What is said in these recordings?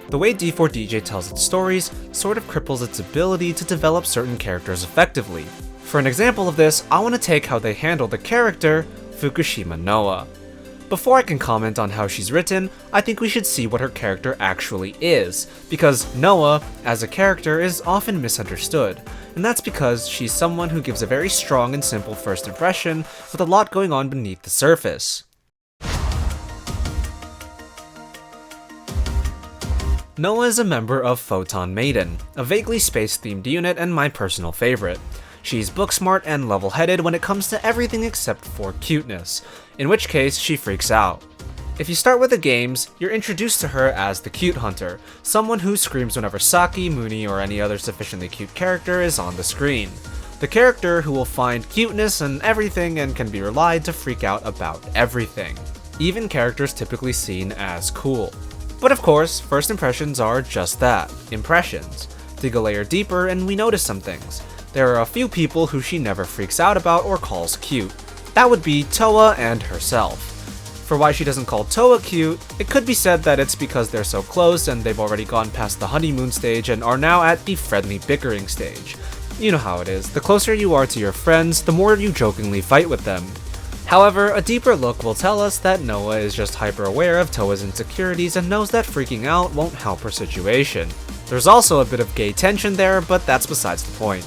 The way D4DJ tells its stories sort of cripples its ability to develop certain characters effectively. For an example of this, I want to take how they handle the character Fukushima Noa. Before I can comment on how she's written, I think we should see what her character actually is, because Noa, as a character, is often misunderstood, and that's because she's someone who gives a very strong and simple first impression with a lot going on beneath the surface. Noa is a member of Photon Maiden, a vaguely space-themed unit and my personal favorite. She's book-smart and level-headed when it comes to everything except for cuteness, in which case she freaks out. If you start with the games, you're introduced to her as the Cute Hunter, someone who screams whenever Saki, Muni, or any other sufficiently cute character is on the screen. The character who will find cuteness in everything and can be relied to freak out about everything, even characters typically seen as cool. But of course, first impressions are just that, impressions. Dig a layer deeper and we notice some things. There are a few people who she never freaks out about or calls cute. That would be Toa and herself. For why she doesn't call Toa cute, it could be said that it's because they're so close and they've already gone past the honeymoon stage and are now at the friendly bickering stage. You know how it is, the closer you are to your friends, the more you jokingly fight with them. However, a deeper look will tell us that Noa is just hyper aware of Toa's insecurities and knows that freaking out won't help her situation. There's also a bit of gay tension there, but that's besides the point.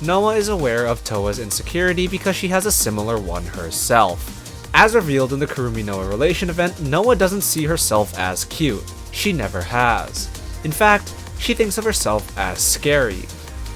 Noa is aware of Toa's insecurity because she has a similar one herself. As revealed in the Kurumi Noa relation event, Noa doesn't see herself as cute. She never has. In fact, she thinks of herself as scary.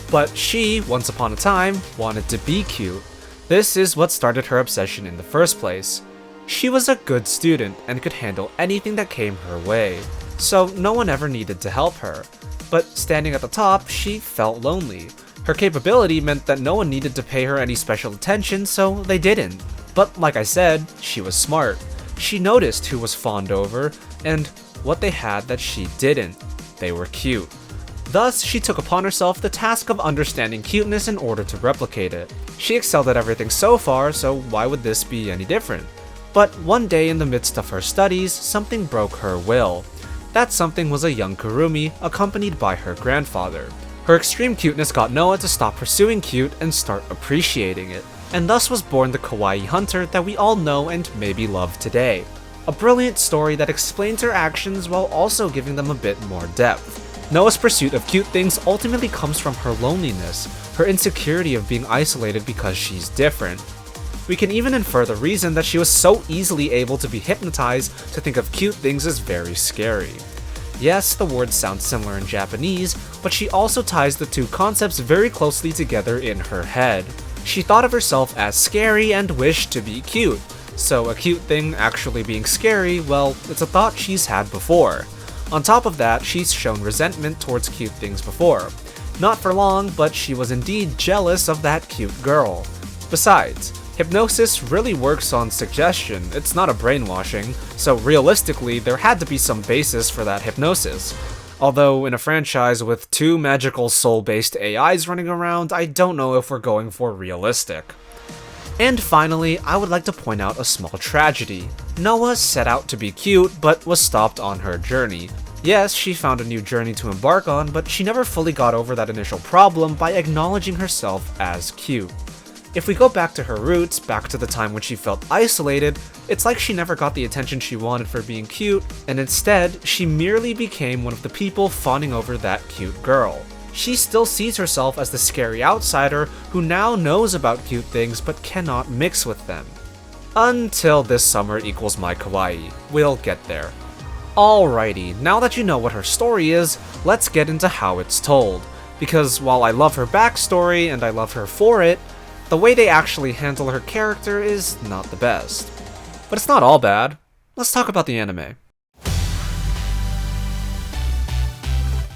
But she, once upon a time, wanted to be cute. This is what started her obsession in the first place. She was a good student and could handle anything that came her way, so no one ever needed to help her. But standing at the top, she felt lonely. Her capability meant that no one needed to pay her any special attention, so they didn't. But like I said, she was smart. She noticed who was fawned over, and what they had that she didn't. They were cute. Thus, she took upon herself the task of understanding cuteness in order to replicate it. She excelled at everything so far, so why would this be any different? But one day in the midst of her studies, something broke her will. That something was a young Kurumi, accompanied by her grandfather. Her extreme cuteness got Noa to stop pursuing cute and start appreciating it, and thus was born the Kawaii hunter that we all know and maybe love today. A brilliant story that explains her actions while also giving them a bit more depth. Noa's pursuit of cute things ultimately comes from her loneliness, her insecurity of being isolated because she's different. We can even infer the reason that she was so easily able to be hypnotized to think of cute things as very scary. Yes, the words sound similar in Japanese, but she also ties the two concepts very closely together in her head. She thought of herself as scary and wished to be cute, so a cute thing actually being scary, well, it's a thought she's had before. On top of that, she's shown resentment towards cute things before. Not for long, but she was indeed jealous of that cute girl. Besides, hypnosis really works on suggestion, it's not a brainwashing, so realistically there had to be some basis for that hypnosis. Although in a franchise with two magical soul-based AIs running around, I don't know if we're going for realistic. And finally, I would like to point out a small tragedy. Noa set out to be cute, but was stopped on her journey. Yes, she found a new journey to embark on, but she never fully got over that initial problem by acknowledging herself as cute. If we go back to her roots, back to the time when she felt isolated, it's like she never got the attention she wanted for being cute, and instead, she merely became one of the people fawning over that cute girl. She still sees herself as the scary outsider who now knows about cute things but cannot mix with them. Until this summer equals my kawaii. We'll get there. Alrighty, now that you know what her story is, let's get into how it's told. Because while I love her backstory and I love her for it, the way they actually handle her character is not the best. But it's not all bad. Let's talk about the anime.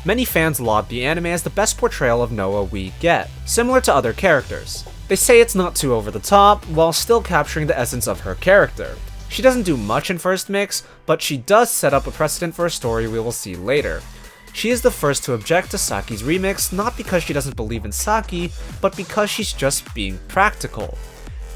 Many fans laud the anime as the best portrayal of Noa we get, similar to other characters. They say it's not too over the top, while still capturing the essence of her character. She doesn't do much in first mix, but she does set up a precedent for a story we will see later. She is the first to object to Saki's remix, not because she doesn't believe in Saki, but because she's just being practical.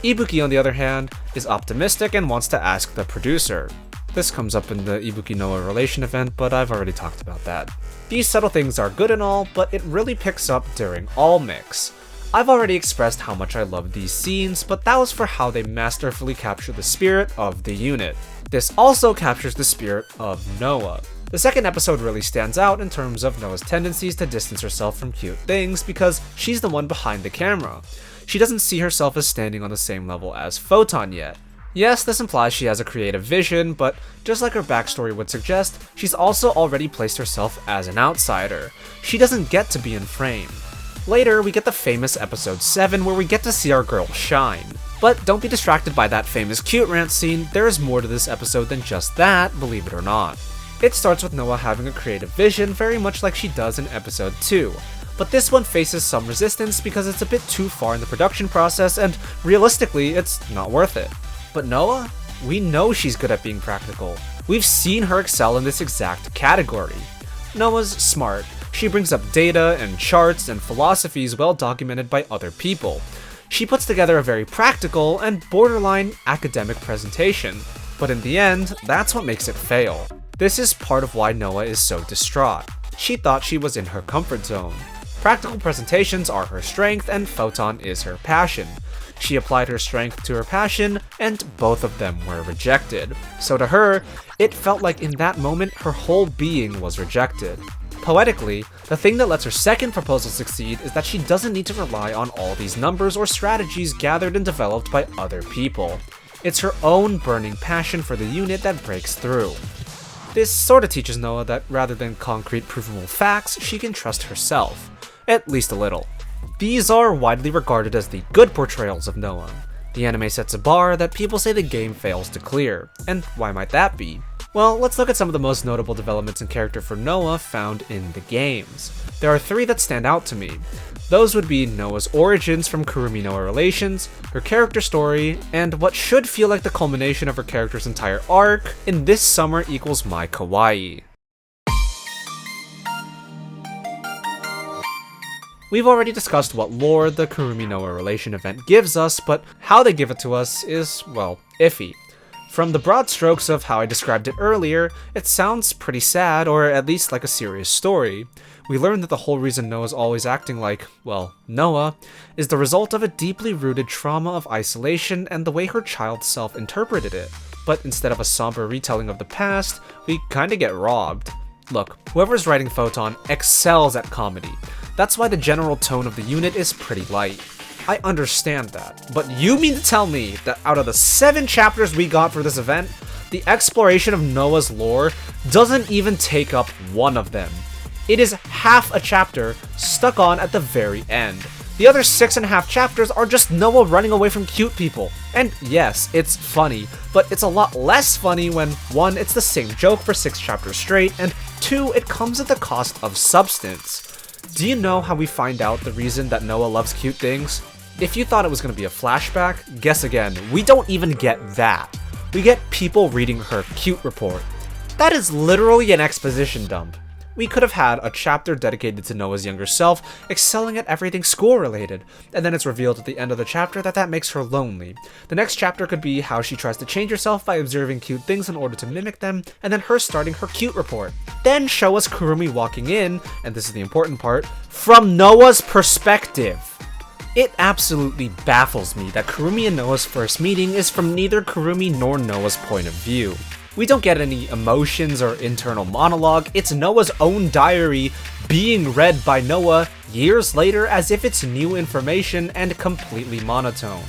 Ibuki, on the other hand, is optimistic and wants to ask the producer. This comes up in the Ibuki-Noa relation event, but I've already talked about that. These subtle things are good and all, but it really picks up during All Mix. I've already expressed how much I love these scenes, but that was for how they masterfully capture the spirit of the unit. This also captures the spirit of Noa. The second episode really stands out in terms of Noa's tendencies to distance herself from cute things because she's the one behind the camera. She doesn't see herself as standing on the same level as Photon yet. Yes, this implies she has a creative vision, but just like her backstory would suggest, she's also already placed herself as an outsider. She doesn't get to be in frame. Later, we get the famous episode 7 where we get to see our girl shine. But don't be distracted by that famous cute rant scene, there is more to this episode than just that, believe it or not. It starts with Noa having a creative vision very much like she does in episode 2. But this one faces some resistance because it's a bit too far in the production process and realistically, it's not worth it. But Noa? We know she's good at being practical. We've seen her excel in this exact category. Noa's smart. She brings up data and charts and philosophies well documented by other people. She puts together a very practical and borderline academic presentation. But in the end, that's what makes it fail. This is part of why Noa is so distraught. She thought she was in her comfort zone. Practical presentations are her strength and Photon is her passion. She applied her strength to her passion, and both of them were rejected. So to her, it felt like in that moment her whole being was rejected. Poetically, the thing that lets her second proposal succeed is that she doesn't need to rely on all these numbers or strategies gathered and developed by other people. It's her own burning passion for the unit that breaks through. This sorta teaches Noa that rather than concrete provable facts, she can trust herself. At least a little. These are widely regarded as the good portrayals of Noa. The anime sets a bar that people say the game fails to clear. And why might that be? Well, let's look at some of the most notable developments in character for Noa found in the games. There are 3 that stand out to me. Those would be Noa's origins from Kurumi-Noa relations, her character story, and what should feel like the culmination of her character's entire arc in This Summer Equals My Kawaii. We've already discussed what lore the Kurumi-Noa relation event gives us, but how they give it to us is, well, iffy. From the broad strokes of how I described it earlier, it sounds pretty sad, or at least like a serious story. We learn that the whole reason Noa's always acting like, well, Noa, is the result of a deeply rooted trauma of isolation and the way her child self interpreted it. But instead of a somber retelling of the past, we kinda get robbed. Look, whoever's writing Photon excels at comedy. That's why the general tone of the unit is pretty light. I understand that, but you mean to tell me that out of the 7 chapters we got for this event, the exploration of Noa's lore doesn't even take up one of them? It is half a chapter stuck on at the very end. The other 6.5 chapters are just Noa running away from cute people. And yes, it's funny, but it's a lot less funny when 1, it's the same joke for 6 chapters straight, and 2, it comes at the cost of substance. Do you know how we find out the reason that Noa loves cute things? If you thought it was going to be a flashback, guess again, we don't even get that. We get people reading her cute report. That is literally an exposition dump. We could have had a chapter dedicated to Noa's younger self, excelling at everything school-related, and then it's revealed at the end of the chapter that that makes her lonely. The next chapter could be how she tries to change herself by observing cute things in order to mimic them, and then her starting her cute report. Then show us Kurumi walking in, and this is the important part, from Noa's perspective. It absolutely baffles me that Kurumi and Noa's first meeting is from neither Kurumi nor Noa's point of view. We don't get any emotions or internal monologue, it's Noa's own diary being read by Noa years later as if it's new information and completely monotone.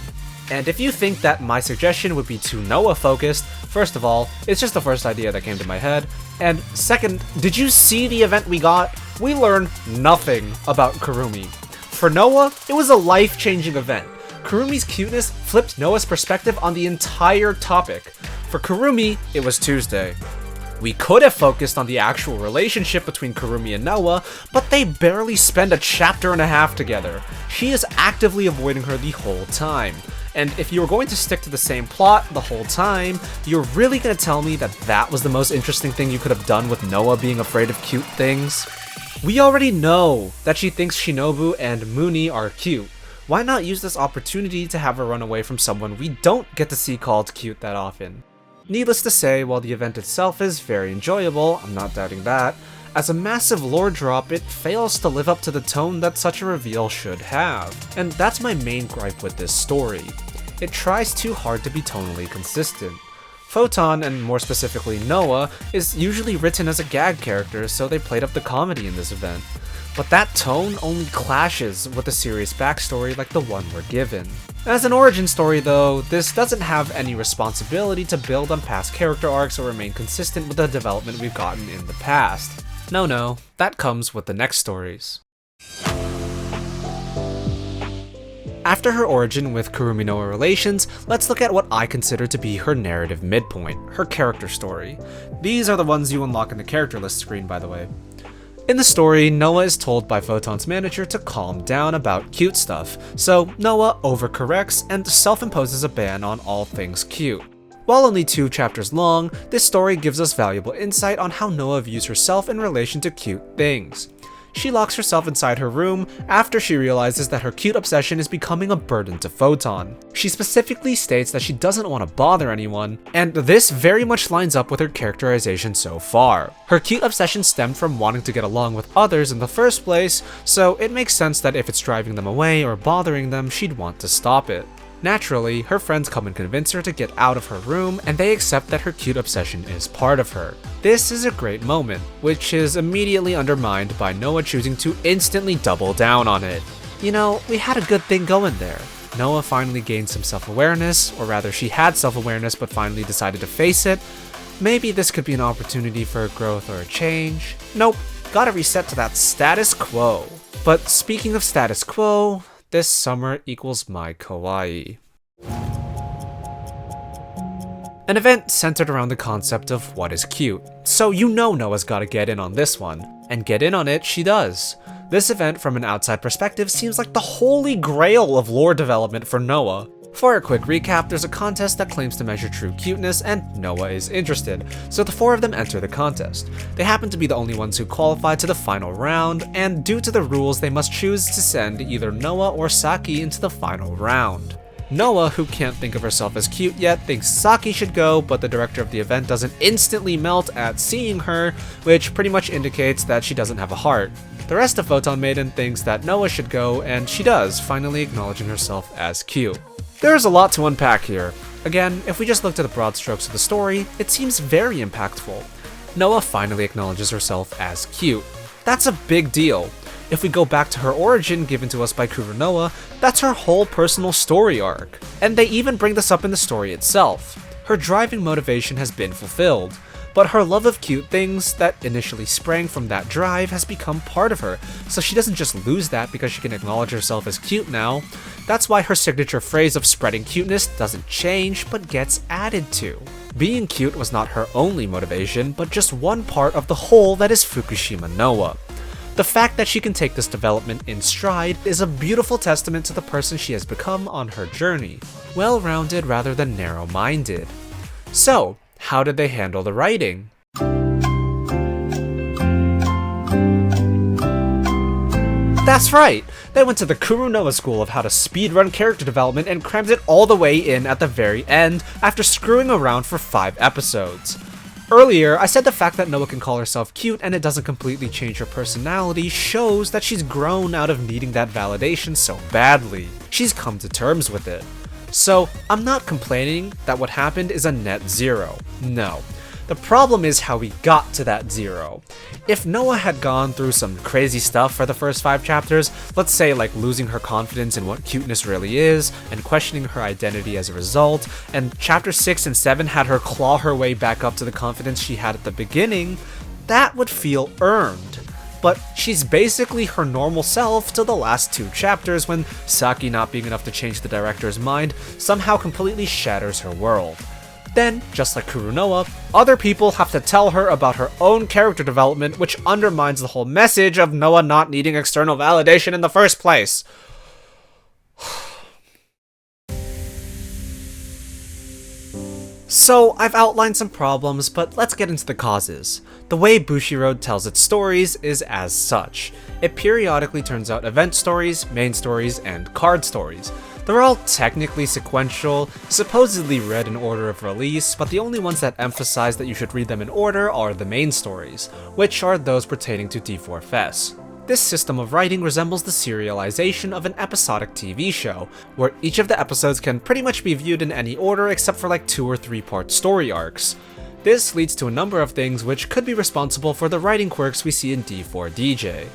And if you think that my suggestion would be too Noa focused, first of all, it's just the first idea that came to my head, and second, did you see the event we got? We learned nothing about Kurumi. For Noa, it was a life-changing event. Kurumi's cuteness flipped Noa's perspective on the entire topic. For Kurumi, it was Tuesday. We could have focused on the actual relationship between Kurumi and Noa, but they barely spend a chapter and a half together. She is actively avoiding her the whole time. And if you were going to stick to the same plot the whole time, you're really gonna tell me that that was the most interesting thing you could have done with Noa being afraid of cute things? We already know that she thinks Shinobu and Muni are cute. Why not use this opportunity to have her run away from someone we don't get to see called cute that often? Needless to say, while the event itself is very enjoyable, I'm not doubting that, as a massive lore drop, it fails to live up to the tone that such a reveal should have. And that's my main gripe with this story. It tries too hard to be tonally consistent. Photon, and more specifically Noah, is usually written as a gag character, so they played up the comedy in this event. But that tone only clashes with a serious backstory like the one we're given. As an origin story though, this doesn't have any responsibility to build on past character arcs or remain consistent with the development we've gotten in the past. No, that comes with the next stories. After her origin with Kurumi-Noa relations, let's look at what I consider to be her narrative midpoint, her character story. These are the ones you unlock in the character list screen, by the way. In the story, Noah is told by Photon's manager to calm down about cute stuff, so Noah overcorrects and self-imposes a ban on all things cute. While only 2 chapters long, this story gives us valuable insight on how Noah views herself in relation to cute things. She locks herself inside her room after she realizes that her cute obsession is becoming a burden to Photon. She specifically states that she doesn't want to bother anyone, and this very much lines up with her characterization so far. Her cute obsession stemmed from wanting to get along with others in the first place, so it makes sense that if it's driving them away or bothering them, she'd want to stop it. Naturally, her friends come and convince her to get out of her room, and they accept that her cute obsession is part of her. This is a great moment, which is immediately undermined by Noah choosing to instantly double down on it. You know, we had a good thing going there. Noah finally gained some self-awareness, or rather she had self-awareness but finally decided to face it. Maybe this could be an opportunity for a growth or a change. Nope, gotta reset to that status quo. But speaking of status quo, this summer equals my Kawaii. An event centered around the concept of what is cute, so you know Noah's gotta get in on this one, and get in on it she does. This event from an outside perspective seems like the holy grail of lore development for Noah. For a quick recap, there's a contest that claims to measure true cuteness, and Noah is interested, so the 4 of them enter the contest. They happen to be the only ones who qualify to the final round, and due to the rules they must choose to send either Noah or Saki into the final round. Noah, who can't think of herself as cute yet, thinks Saki should go, but the director of the event doesn't instantly melt at seeing her, which pretty much indicates that she doesn't have a heart. The rest of Photon Maiden thinks that Noah should go, and she does, finally acknowledging herself as cute. There's a lot to unpack here. Again, if we just looked at the broad strokes of the story, it seems very impactful. Noah finally acknowledges herself as cute. That's a big deal. If we go back to her origin given to us by Kurumi-Noa, that's her whole personal story arc. And they even bring this up in the story itself. Her driving motivation has been fulfilled, but her love of cute things that initially sprang from that drive has become part of her, so she doesn't just lose that because she can acknowledge herself as cute now. That's why her signature phrase of spreading cuteness doesn't change, but gets added to. Being cute was not her only motivation, but just one part of the whole that is Fukushima Noah. The fact that she can take this development in stride is a beautiful testament to the person she has become on her journey. Well-rounded rather than narrow-minded. So, how did they handle the writing? That's right! They went to the Kurumi-Noa school of how to speedrun character development and crammed it all the way in at the very end after screwing around for 5 episodes. Earlier, I said the fact that Noah can call herself cute and it doesn't completely change her personality shows that she's grown out of needing that validation so badly. She's come to terms with it. So, I'm not complaining that what happened is a net zero. No. The problem is how we got to that zero. If Noah had gone through some crazy stuff for the first 5 chapters, let's say like losing her confidence in what cuteness really is, and questioning her identity as a result, and chapter 6 and 7 had her claw her way back up to the confidence she had at the beginning, that would feel earned. But she's basically her normal self till the last 2 chapters when Saki not being enough to change the director's mind somehow completely shatters her world. Then, just like Kurumi-Noa, other people have to tell her about her own character development, which undermines the whole message of Noah not needing external validation in the first place. So, I've outlined some problems, but let's get into the causes. The way Bushiroad tells its stories is as such. It periodically turns out event stories, main stories, and card stories. They're all technically sequential, supposedly read in order of release, but the only ones that emphasize that you should read them in order are the main stories, which are those pertaining to D4 This system of writing resembles the serialization of an episodic TV show, where each of the episodes can pretty much be viewed in any order except for like 2 or 3 part story arcs. This leads to a number of things which could be responsible for the writing quirks we see in D4DJ.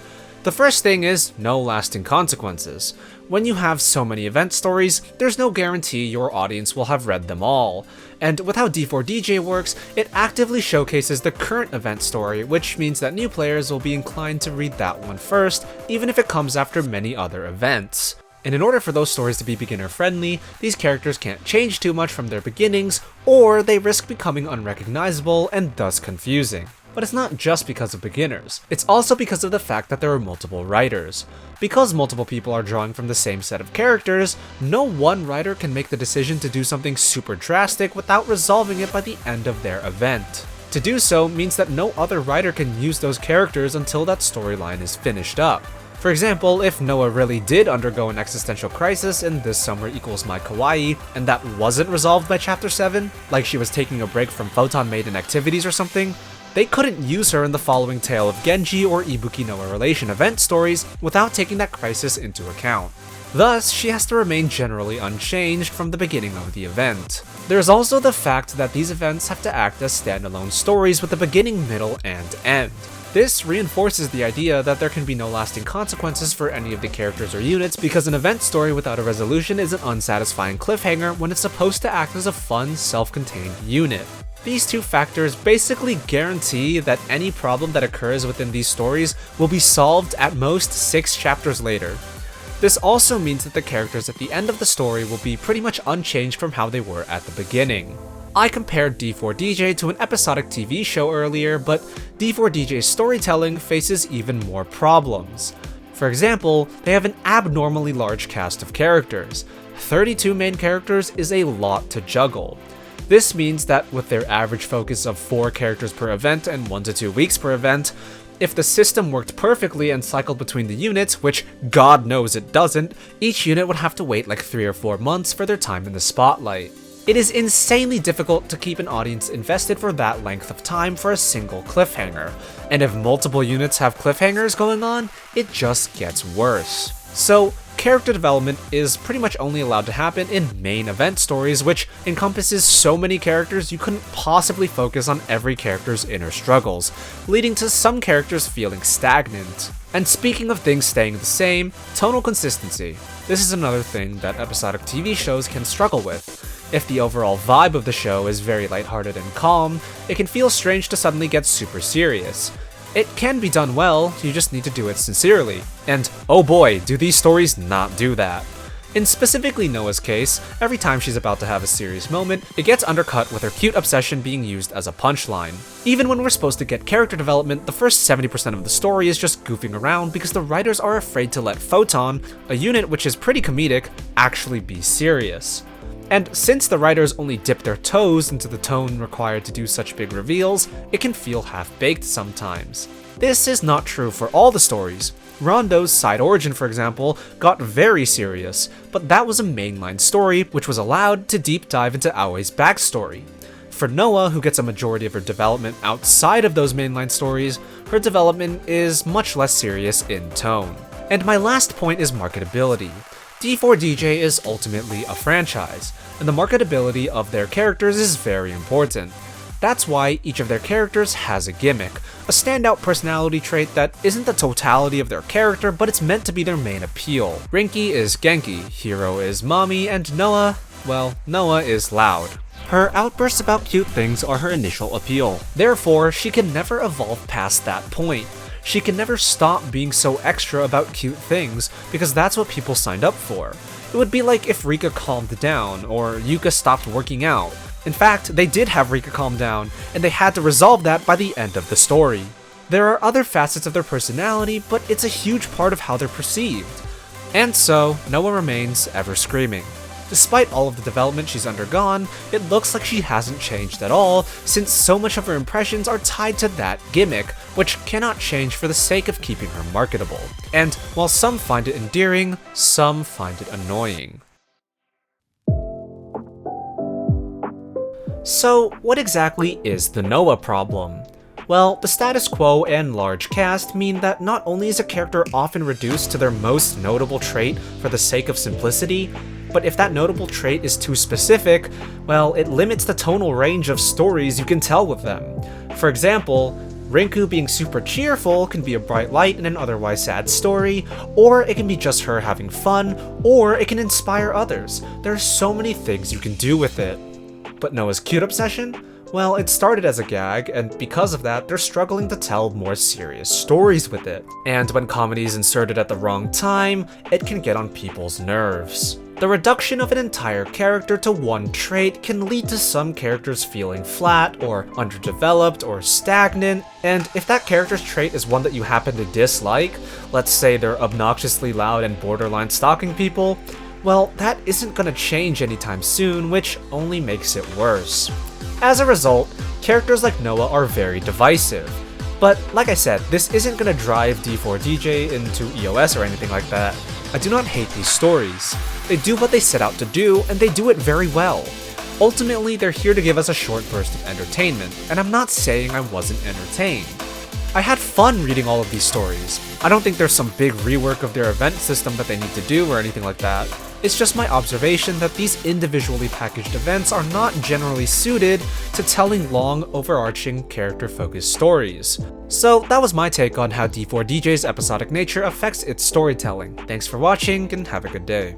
The first thing is no lasting consequences. When you have so many event stories, there's no guarantee your audience will have read them all. And with how D4DJ works, it actively showcases the current event story, which means that new players will be inclined to read that one first, even if it comes after many other events. And in order for those stories to be beginner friendly, these characters can't change too much from their beginnings, or they risk becoming unrecognizable and thus confusing. But it's not just because of beginners, it's also because of the fact that there are multiple writers. Because multiple people are drawing from the same set of characters, no one writer can make the decision to do something super drastic without resolving it by the end of their event. To do so means that no other writer can use those characters until that storyline is finished up. For example, if Noah really did undergo an existential crisis in This Summer Equals My Kawaii, and that wasn't resolved by Chapter 7, like she was taking a break from Photon Maiden activities or something, they couldn't use her in the following Tale of Genji or Ibuki Noah Relation event stories without taking that crisis into account. Thus, she has to remain generally unchanged from the beginning of the event. There's also the fact that these events have to act as standalone stories with a beginning, middle, and end. This reinforces the idea that there can be no lasting consequences for any of the characters or units because an event story without a resolution is an unsatisfying cliffhanger when it's supposed to act as a fun, self-contained unit. These two factors basically guarantee that any problem that occurs within these stories will be solved at most 6 chapters later. This also means that the characters at the end of the story will be pretty much unchanged from how they were at the beginning. I compared D4DJ to an episodic TV show earlier, but D4DJ's storytelling faces even more problems. For example, they have an abnormally large cast of characters. 32 main characters is a lot to juggle. This means that with their average focus of 4 characters per event and 1 to 2 weeks per event, if the system worked perfectly and cycled between the units, which God knows it doesn't, each unit would have to wait like 3 or 4 months for their time in the spotlight. It is insanely difficult to keep an audience invested for that length of time for a single cliffhanger, and if multiple units have cliffhangers going on, it just gets worse. So, character development is pretty much only allowed to happen in main event stories, which encompasses so many characters you couldn't possibly focus on every character's inner struggles, leading to some characters feeling stagnant. And speaking of things staying the same, tonal consistency. This is another thing that episodic TV shows can struggle with. If the overall vibe of the show is very lighthearted and calm, it can feel strange to suddenly get super serious. It can be done well, you just need to do it sincerely. And oh boy, do these stories not do that. In specifically Noah's case, every time she's about to have a serious moment, it gets undercut with her cute obsession being used as a punchline. Even when we're supposed to get character development, the first 70% of the story is just goofing around because the writers are afraid to let Photon, a unit which is pretty comedic, actually be serious. And since the writers only dip their toes into the tone required to do such big reveals, it can feel half-baked sometimes. This is not true for all the stories. Rondo's side origin, for example, got very serious, but that was a mainline story which was allowed to deep dive into Aoi's backstory. For Noah, who gets a majority of her development outside of those mainline stories, her development is much less serious in tone. And my last point is marketability. D4DJ is ultimately a franchise, and the marketability of their characters is very important. That's why each of their characters has a gimmick, a standout personality trait that isn't the totality of their character, but it's meant to be their main appeal. Rinky is Genki, Hiro is Mommy, and Noah, well, Noah is loud. Her outbursts about cute things are her initial appeal. Therefore, she can never evolve past that point. She can never stop being so extra about cute things, because that's what people signed up for. It would be like if Rika calmed down, or Yuka stopped working out. In fact, they did have Rika calm down, and they had to resolve that by the end of the story. There are other facets of their personality, but it's a huge part of how they're perceived. And so, Noah remains ever screaming. Despite all of the development she's undergone, it looks like she hasn't changed at all, since so much of her impressions are tied to that gimmick, which cannot change for the sake of keeping her marketable. And while some find it endearing, some find it annoying. So, what exactly is the Noah problem? Well, the status quo and large cast mean that not only is a character often reduced to their most notable trait for the sake of simplicity, but if that notable trait is too specific, well, it limits the tonal range of stories you can tell with them. For example, Rinku being super cheerful can be a bright light in an otherwise sad story, or it can be just her having fun, or it can inspire others. There are so many things you can do with it. But Noah's cute obsession? Well, it started as a gag, and because of that, they're struggling to tell more serious stories with it. And when comedy is inserted at the wrong time, it can get on people's nerves. The reduction of an entire character to one trait can lead to some characters feeling flat, or underdeveloped, or stagnant, and if that character's trait is one that you happen to dislike, let's say they're obnoxiously loud and borderline stalking people, well, that isn't gonna change anytime soon, which only makes it worse. As a result, characters like Noah are very divisive. But like I said, this isn't gonna drive D4DJ into EOS or anything like that. I do not hate these stories. They do what they set out to do, and they do it very well. Ultimately, they're here to give us a short burst of entertainment, and I'm not saying I wasn't entertained. I had fun reading all of these stories. I don't think there's some big rework of their event system that they need to do or anything like that. It's just my observation that these individually packaged events are not generally suited to telling long, overarching, character-focused stories. So that was my take on how D4DJ's episodic nature affects its storytelling. Thanks for watching, and have a good day.